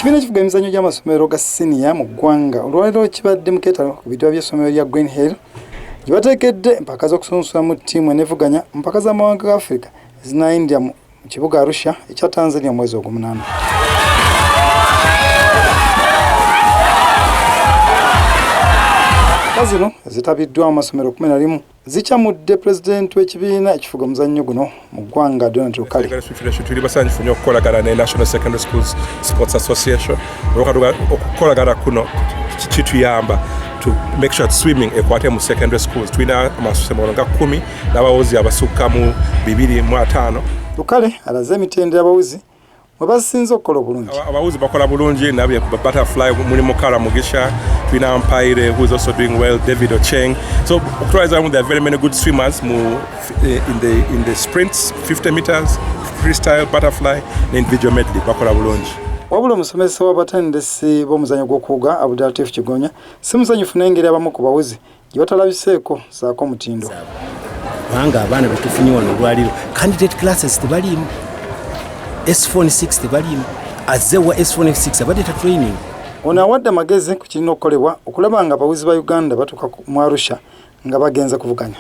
ekibiina ekifuga emizannyo gy'amasomero ga siniya mu ggwanga olwaleero kibadde mu keetalo ku bidiba by'essomero lya Greenhill gye bateekedde empaka z'okusunsulamu ttiimu eneevuganya mpaka z'amawanga ga Africa ezinayindira mu kibuga Arusha ekya Tanzania omwezi ogw'omunaana. Zino zitabiddwa mu masomero 11 zikyamudde pulezidenti w'ekibiina ekifuga omuzannyo guno mu ggwanga Donald Lukale. Tuli basanyufu nnyo okukolagana ne National Secondary Schools Sports Association okukolagana kuno kituyamba to make sure that swimming ekwate mu secondary schools. Tulina amasomero nga 10 n'abawozi abasukka mu 205. Lukale alaze emitendera abawozi mwe basinze okukola obulungi. Abawozi bakola bulungi nabye butterfly mulimu Kala Mugisha, Twina Mpaire who is also doing well, David Ocheng. So there are very many good swimmers in the sprints, 50 meters, freestyle, butterfly, and individual medley bakola bulungi. Wabula omusomesa w'abatendesi b'omuzannyo gw'okuwuga Abdulatif Kigonya si musanyufu n'engeri abamu ku bawozi gye batalabiseeko saako omutindo. Kubanga abaana be tufunye wano olwaliro candidate classes tebaliimu, S4 6 tebaliimu, azze wa S4 6 abadde ta training. Ono awadde amagezi ku kirina okukolebwa okulaba nga abawozi ba Uganda batuuka mu Arusha nga bagenze kuvuganya.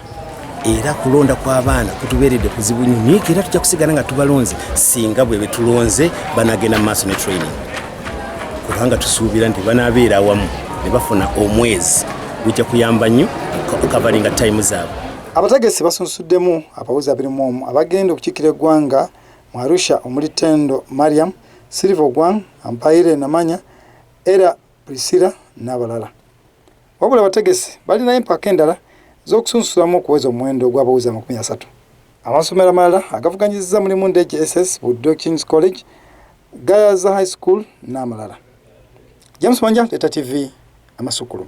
Era kulonda kw'abaana kutubeeredde kuzibu nnyo naye era tujja kusigala nga tubalonze singa bwe betulonze banagenda mu maaso ne training, kubanga tusuubira nti banaabeera awamu ne bafuna omwezi gujja kuyamba nnyo okavalinga time zaabwe. Abategesi basunsuddemu abawozi 21 abagenda okukiikira eggwanga mu Arusha omuli Tendo Mariam, Silver Gwang, Ampaire Namanya, Era Priscilla n'abalala. Wabula abategesi balina empaka endala z'okusunsulamu okuweza omuwendo gw'abawozi 30. Amasomero amalala agavuganyizza mulimu Ndege SS, Buddo King's College, Gayaza High School n'amalala. James Manja, Leta TV, Amasukulu.